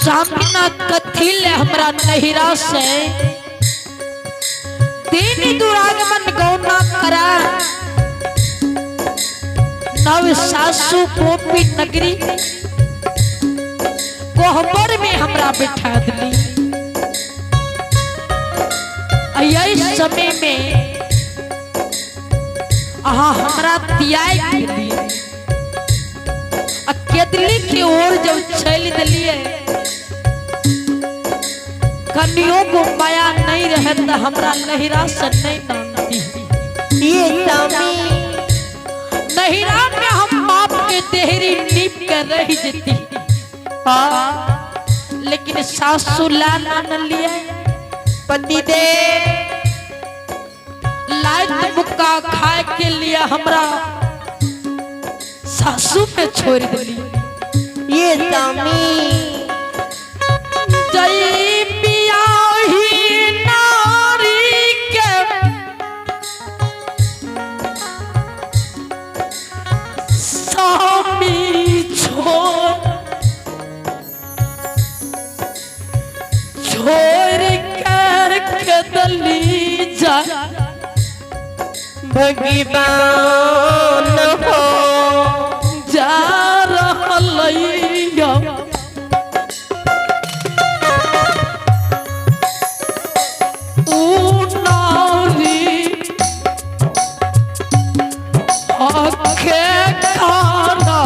सामना कथिल हमरा नहिरा से तीन दुरागमन गौना करा नव सासू पोपी नगरी कोहबर में हमरा बिठा दिली। यही समय में हमरा तियाई के लिए केतली की ओर जब चल दिलिए कन्यों को माया नहीं रहे तो हमरा नहिरा से नहीं नानती। ये तामी नहिरा में हम बाप के देहरी नीप कर रही जती लेकिन सासू ला न लिया पंडित लाइट मुक्का खाए के लिए हमरा सासू पे छोड़ दिली। ये तामी जई पियाही नारी के स्वामी छोड़ कर के दली जा भगवान हो जा रहलैया ऊ नारी आखे खाना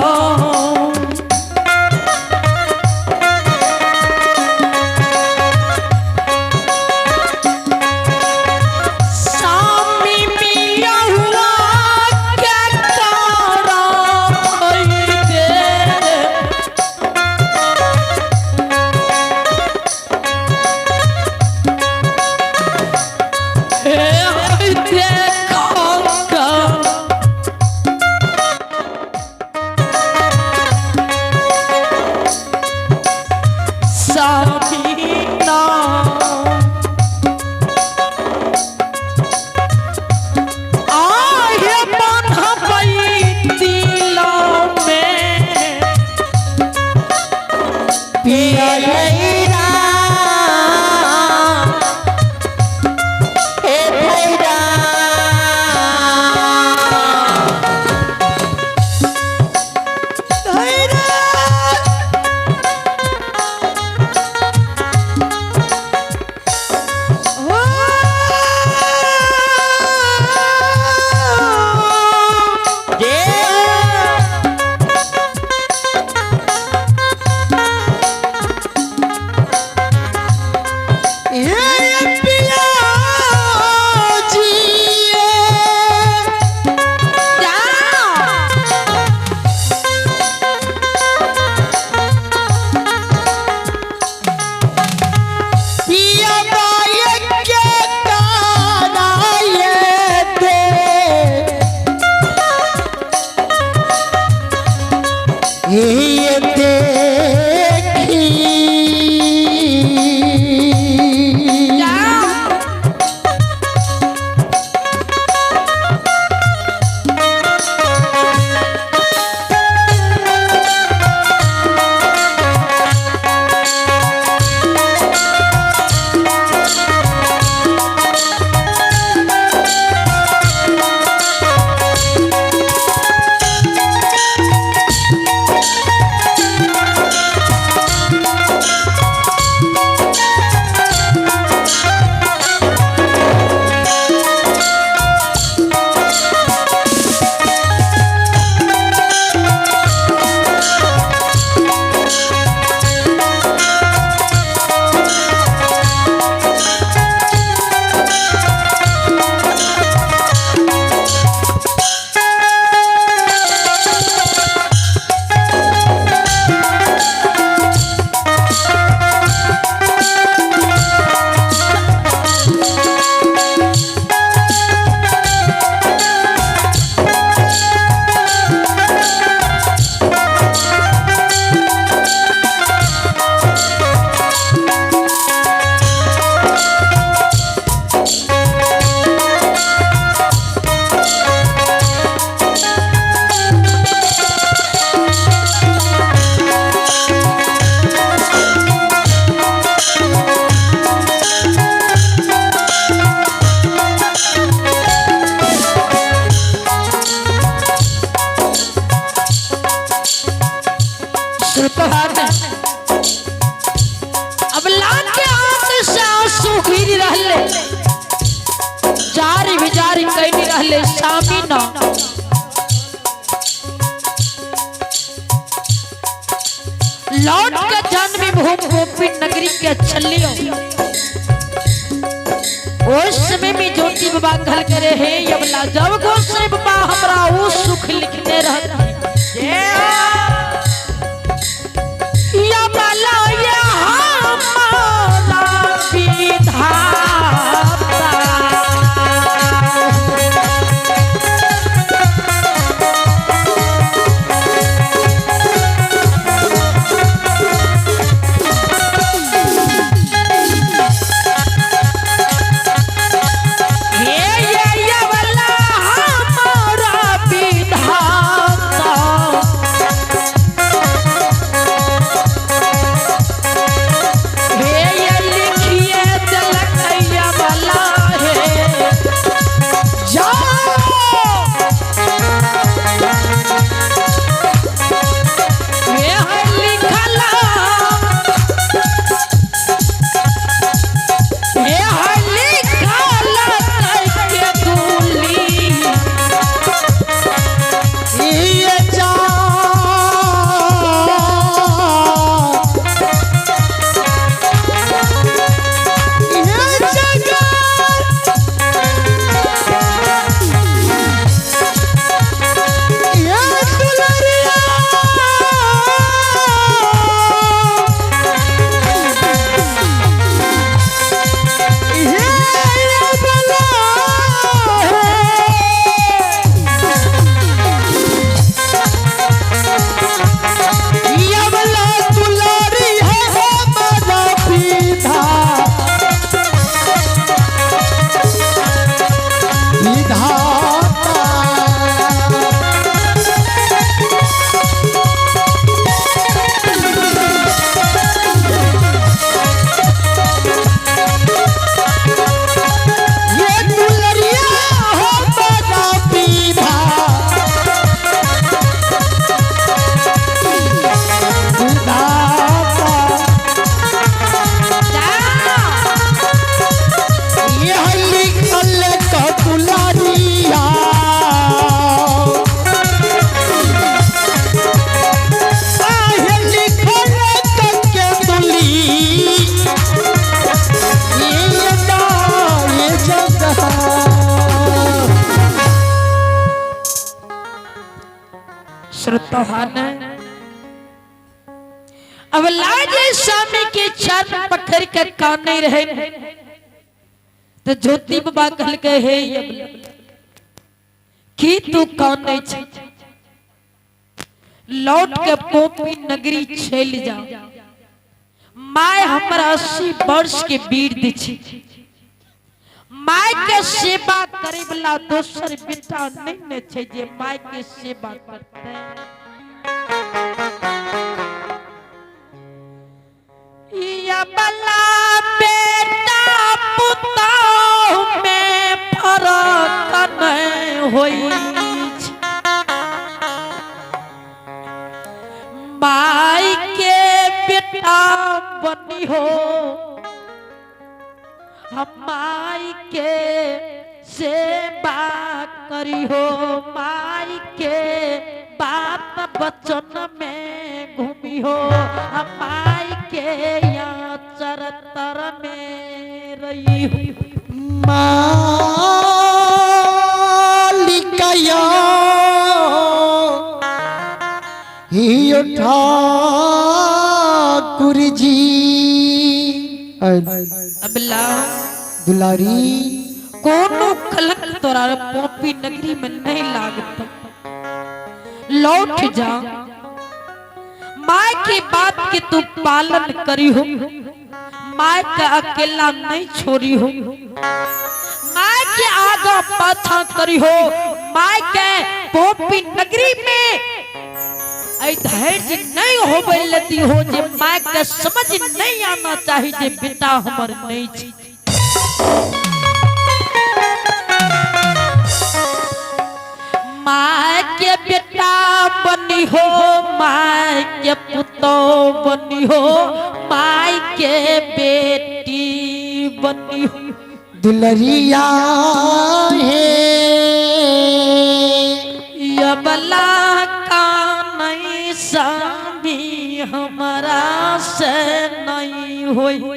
ये देखी अब लाल के आंख से आंसू गिर रहले, जारी बिजारी कैनी रहले शामी ना। लौट के जन्मभूमि गोपी नगरी के चलियो। उस समय में ज्योति बाबा कहल करे हे यमला जब गोसाई बाबा हमरा वो सुख लिखने रहते यमला ये हमारा विधाता। अब लाजे स्वामी के चरण पत्थर के कान नहीं रहे तो ज्योति बाबा कहल के हे कि तू कौन नहीं छ लौट के पोपी नगरी चल जा। माय हमरा 80 वर्ष के वृद्ध छी। माय के सेवा करे वाला दोसर बेटा नहीं ने छे जे माय के सेवा करते। या बला बेटा पुतौ में फरक नहीं होई। माई के बेटा बनी हो, हम माई के सेवा करी हो। माई के बात बचन में घूमी हो, हम माई के यहाँ चरतर में रही हो। मालिकया हियो ठाकुर जी अबला दुलारी कोनो खलक तोरा पोपी नगरी में नहीं लागता। लौट जा, माँ की बात के तू पालन करी हो। माँ का अकेला नहीं छोड़ी हो। माँ के आगा पाछा करी हो। माँ के पोपी नगरी में धैर्य नहीं होबे लती हो जे माँ के समझ नहीं आना चाहिए जे बेटा हमर नहीं छी। माँ के बेटा बनी हो, माँ के पुतो बनी हो, माँ के बेटी बनी हो। दुलरिया है या बला का नहीं सामी हमारा से नहीं हुई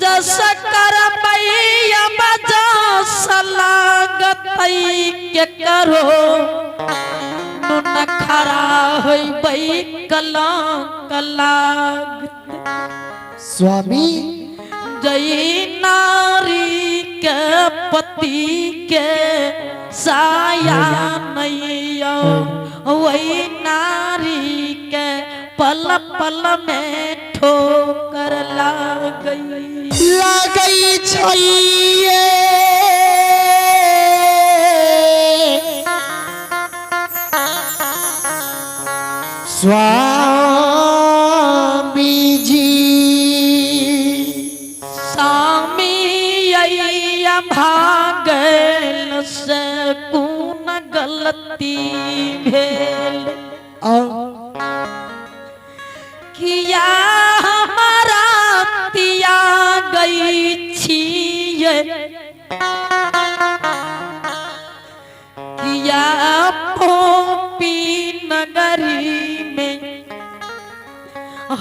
जस कर बजा सलागत के करो न खरा होई बई कला कलाग। स्वामी जय नारी के पति के साया नहीं वही नारी के पल पल में ठोकर लाग गई छैये स्वामी जी। भागल से कौन गलती भेल किया हमारा तिया गई छिए किया पोपी नगरी में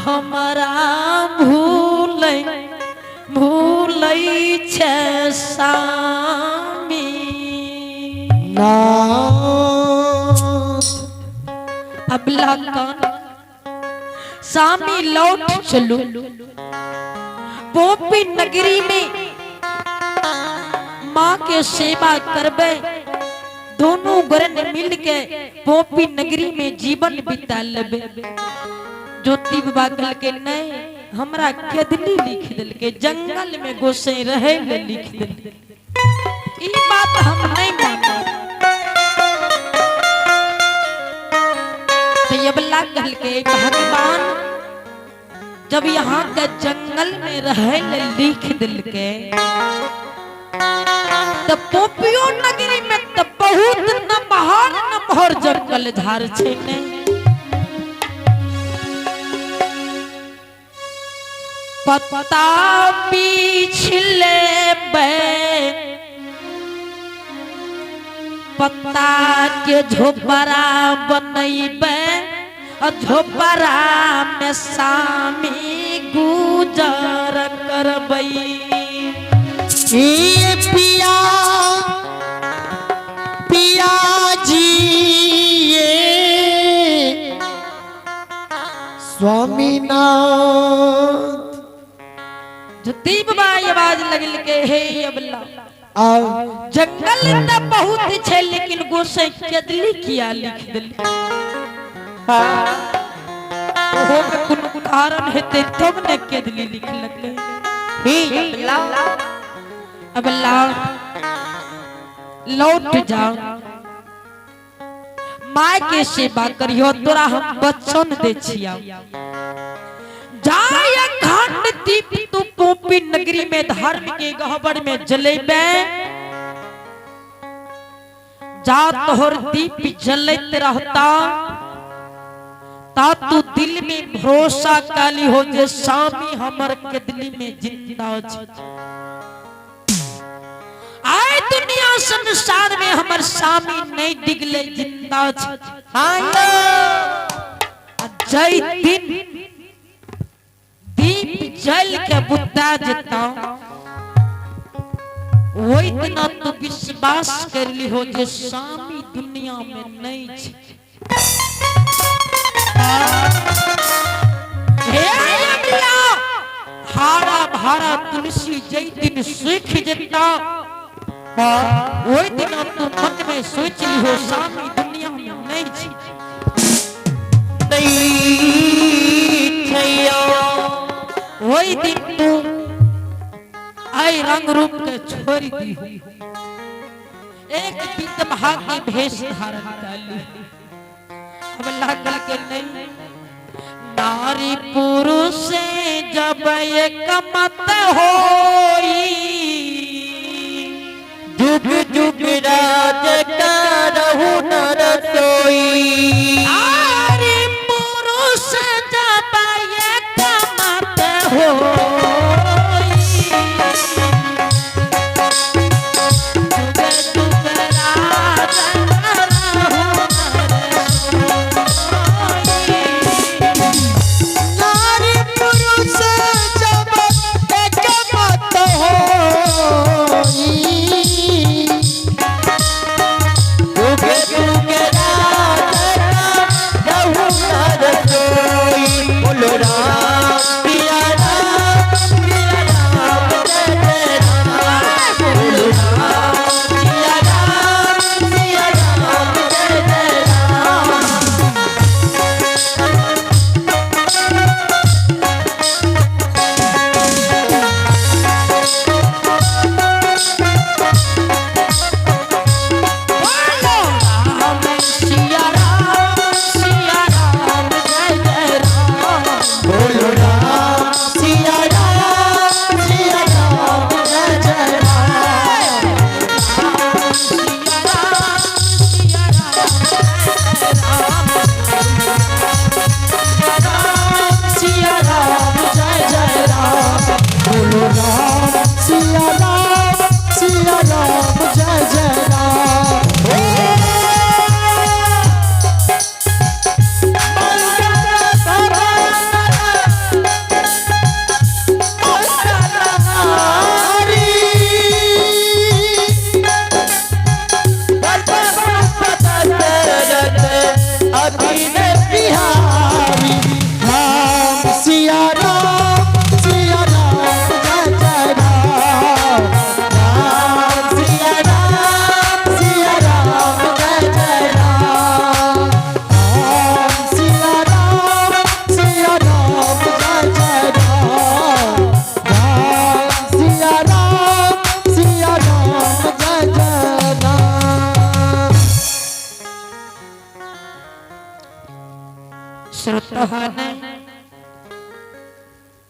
हमारा भूल छे सामी। अबला कान सामी लौट चलो। पोपी नगरी में माँ के सेवा करबे। दोनों गरन मिल के पोपी नगरी में जीवन बिता लेबे। ज्योति बाबा कल के नहीं हमरा केदली लिख दिल के जंगल में गोसे रहे लिख दिल। ई बात हम नहीं मानते। तो ये बल्ला कल के भगवान जब यहाँ के जंगल में रहे लिख दिल के तो पोपियो नगरी में तो बहुत नमहर जंगल झाड़ छे नहीं। पत्ता पिछले पत्ता के झोपड़ा बनैबे झोपड़ा में सामी गुजर करबई। पिया पिया जी स्वामीनाथ। ज्योति बाबा आवाज लगल के हे अबला जंगल त बहुत छे लेकिन गोसाई केदली किया लिख देली ओहो में कोनो उदाहरण हेते तब ने केदली लिखलकै अब लौट जाओ माय के सेवा करियो तोरा हम बचन दे छिया जाय खंड दीप तू पोपी नगरी में धर्म के गहबर में जलेबे जा तोहर दीप जलत रहता ता तू दिल में भरोसा काली हो जे स्वामी हमर के दिल में जिंदा छ आए दुनिया संसार में हमर स्वामी नहीं डिगले जिंदा छ जय दिन दीप जल के बुद्धा जता वही दिन तू विश्वास कर ली हो जे स्वामी दुनिया में नहीं छ हे अमला हारा भारा तुलसी जय दिन सूख जता वही दिन तू मन में सोच ली हो स्वामी दुनिया में नहीं छ वही दिन तू आई रंग रूप के छोड़ दी एक विधवा के भेष धारण डाली अब लागल के नहीं नारी पुरुष से जब एक मत होई जुग जुग राज करहु नर सोई नारी पुरुष जब एक मत होई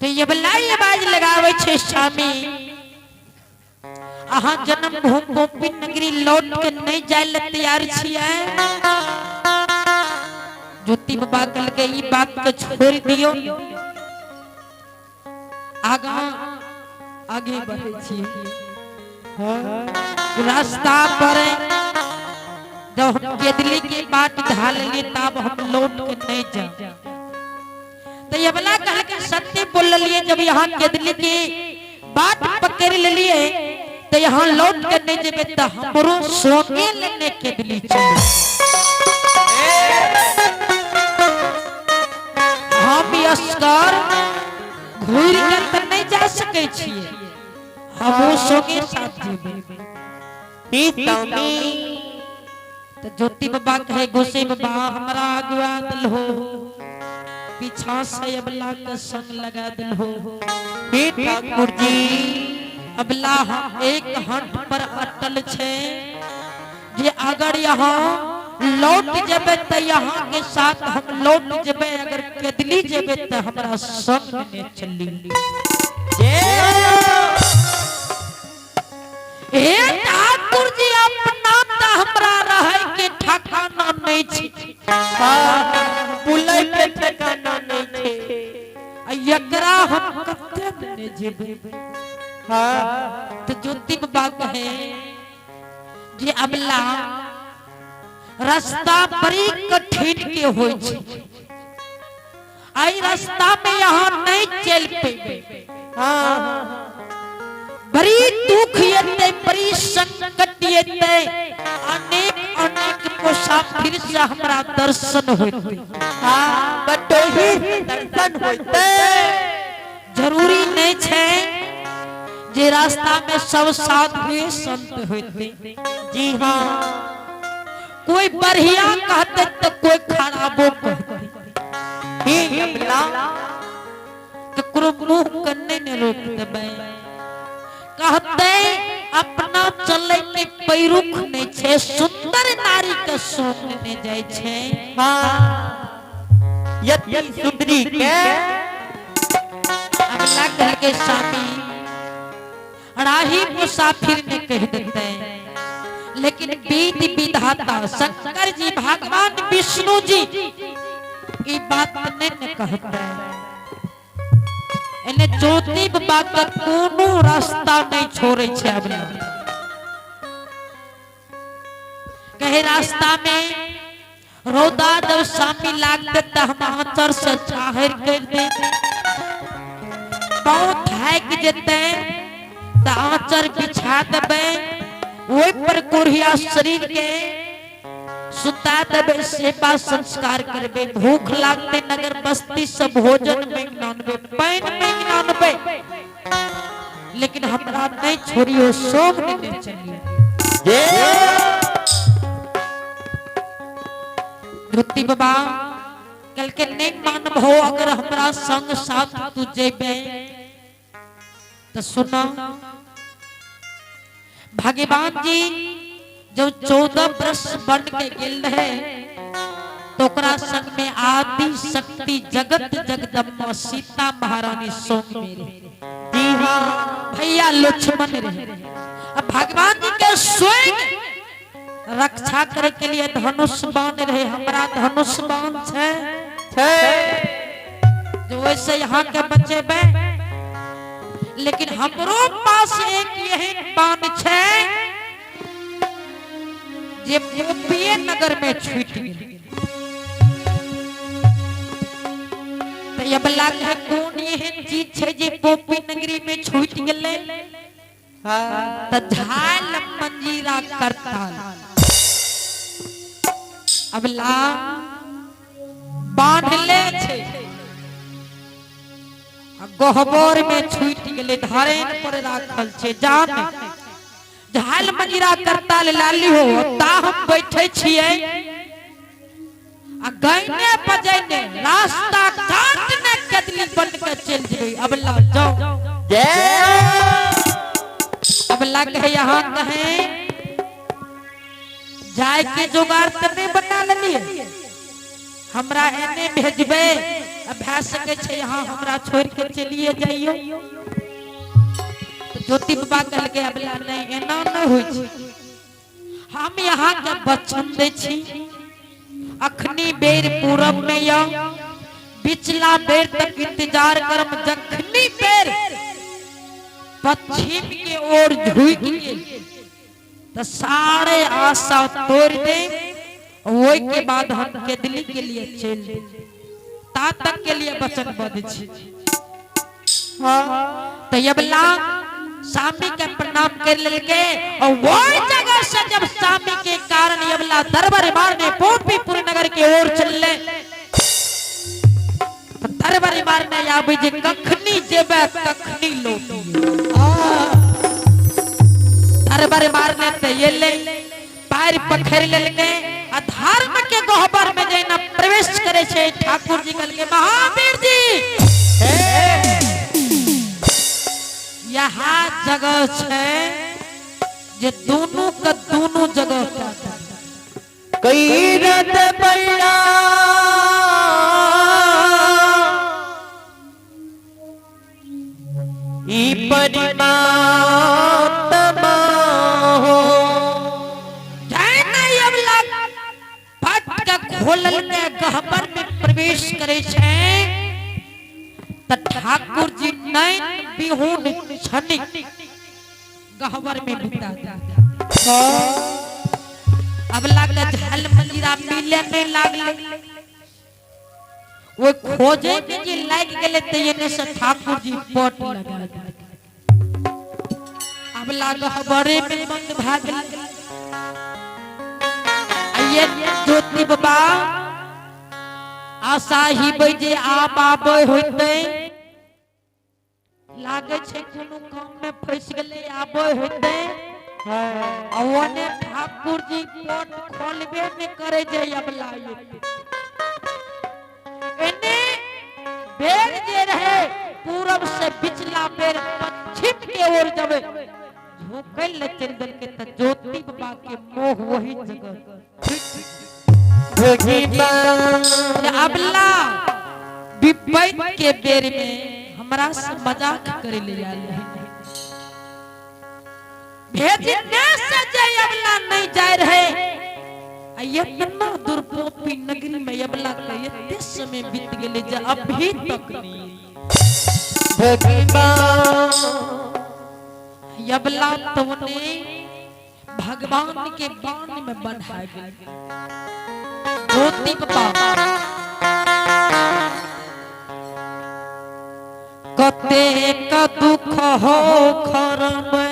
तो ये बलाई आवाज लगावे छे स्वामी अहाँ जन्म भूमि गोपी नगरी लौट के नहीं जाए ले तैयार छिए ज्योति बाबा कल के ई बात के छोड़ दियो आगा आगे बढ़े छिए रास्ता पर जब हम केदली की बाट ढाल लिए तब हम लौट के नहीं जा तो ये वाला कह के सत्य बोल लिए जब यहाँ केदली की बात पकड़ ले लिए तो यहाँ लौट के नहीं जेबे तो हमरो सोके लेने केदली चले हम भी अस्कर घूर कर तो नहीं जा सके छिए हम संगे साथ जीवे हितमी तो ज्योति बाबा कहे गोसे बाबा हमरा अगवा दल हो पीछा से अबला का संग लगा दल हो हे ठाकुर जी अबला एक हट पर अटल छे जे अगर यहाँ लौट जबे तो यहाँ के साथ हम लौट जबे अगर केदली जबे तो हमरा संग में चली ए ठाकुर जी अपना त हमरा रहे के ठिकाना नहीं छी बुलै के ठिकाना नहीं छे यकरा हम कते ने जेबे तो ज्योति बाबा कहे जे अबला रास्ता बड़ी कठिन के होय छै आई रास्ता में यहाँ नहीं चल पेबे बड़ी दुख येते बड़ी संकट येते अनेक अनेक मुसाफिर से हमरा दर्शन होते बटोही दर्शन होते जरूरी नहीं छे जे रास्ता में सब साधु संत होते जी हाँ कोई बढ़िया कहते तो कोई खराबो कहते ही अबला ककरो मुंह करने ने रोक देबे कहते अपना चले के पैरुख नहीं छे सुंदर नारी के सोने जाय छे यति सुंदरी के अगला कह के स्वामी राही मुसाफिर ने कह देते लेकिन विधि विधाता शंकर जी भगवान विष्णु जी ई बात नहीं कहते एने ज्योति बाबा का कोनो रास्ता नहीं छोड़े छे अबला कहे रास्ता में रौदा जब सामी लाग देता हम आंचर से चाहर कर दे बहुत हैक जेते त आंचर बिछा देबे ओइ पर कोरिया शरीर के सुता देबे सेवा संस्कार करबे भूख लागते नगर बस्ती सब भोजन में नानबे पानी में नानबे लेकिन हमरा नहीं छोड़ियो सोग ने चलिए ज्योति बाबा कल के नहीं मानब हो अगर हमरा संग साथ तू जेबे तो सुनो भगवान जी जब 14 वर्ष बन के गेल रहे तो ओकरा संग में आदि शक्ति जगत जगदम्बा सीता महारानी संग में रहे जी हां भैया लक्ष्मण रहे अब भगवान जी के स्वयं रक्षा करे के लिए धनुष बाण रहे हमरा धनुष बाण छे जो वैसे यहाँ के बचेबे लेकिन हमरो पास एक यही बाण छे जे पोपिये नगर में छूट गेल तो ये बला के कौन एहन चीज छे जे पोपी नगरी में छूट गेले त झाल मंजीरा करताल अबला बांध ले छे गहबर में छूट गेले धरेन पर राखल छे जान झाल मंजीरा करताल लाली हो ता हम बैठे छिए आ गईने बजैने रास्ता काटने कदली बन के चल जेबे अबला जाओ अबला कहे यहाँ कहे जाय के जुगाड़ त नहीं बना लेलिए हमरा एने भेजबे भै सके छे यहाँ हमरा छोड़ के चलिए जाइयो ज्योति बाबा कह के अबला नहीं एना न होई छी हम यहाँ के वचन दे छी अखनी बेर पूरब में या पिछला बेर तक इंतजार करम जखनी बेर पश्चिम के ओर झुक गेल तो सारे आशा तोड़ दे वही के बाद हम के दिल्ली के लिए चल ता तक के लिए वचनबद्ध छी तो यबला स्वामी के प्रणाम कर लेके और वो जगह से जब स्वामी के कारण यबला दरबार मारने पोपीपुर नगर की ओर चलले तो दरबार मारने आबे जे कखनी जेबे कखनी लौटिए सरबर मारने ते ये ले पैर पखेर लेने अधर्म के गहबर में जैना प्रवेश करे छे ठाकुर जी कल के महावीर जी यहाँ जगह छे जे दोनों का दोनों जगह कई रत पैया ई परिमात्मा हो जाने अबला फट के खोलल के गहबर में प्रवेश करे छे त ठाकुर जी नैन बिहुन छनिक गहबर में बिता अब लागल झल मंजीरा मिले नहीं लागल वो खोजे के जी लाग गेले त एने से ठाकुर जी पट लगा अब लागल बड़े में बंद भागल ये ज्योति बाबा आशा ही बजे आप आबे होते लागे छे कोनो काम में फंस गेले आबे होते अवने ठाकुर जी पट खोलबे में करे जे अबला एने बेर जे रहे पूरब से बिचला बेर पश्चिम के ओर जब झोंकल ले चंदन के त ज्योति बाबा के मोह वही जगह अबला विपैत के बेर में हमरा से मजाक करे ले आले भेजने से जय अबला नहीं जाय रहे ये इतना दुर्पोपी नगरी में अबला का ये समय बीत गेले जे अभी तक नहीं अबला तो ने भगवान के बाण में बंधा गया ज्योति बाबा कते का दुख हो खर में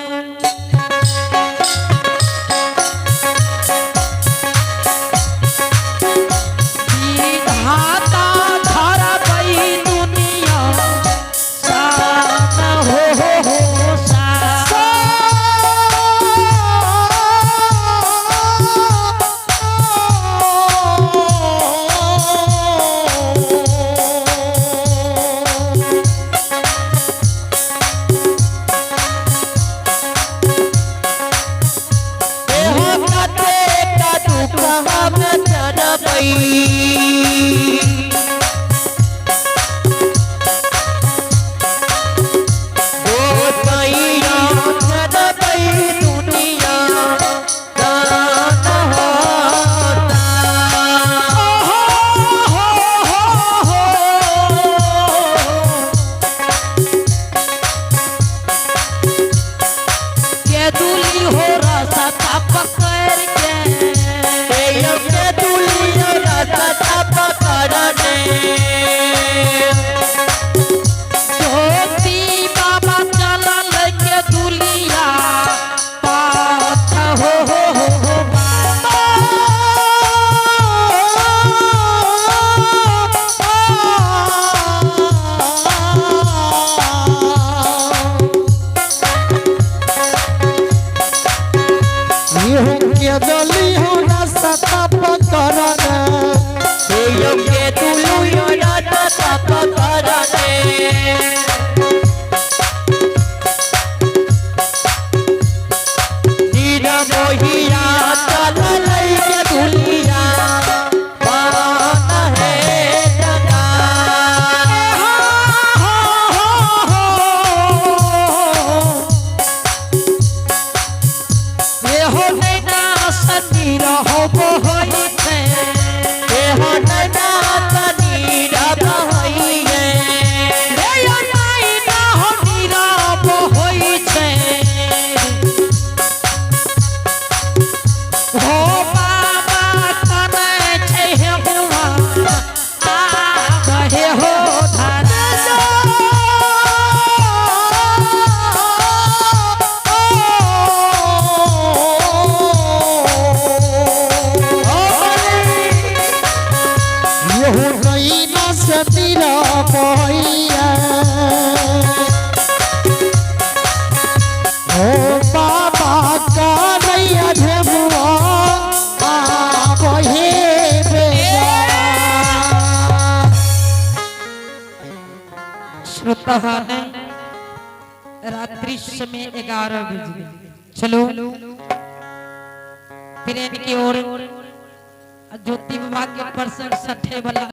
कहा नहीं, रात्रि समय 11 बजे। चलो फिर इनकी ओर ज्योति बाबा के प्रसंग सठे वाला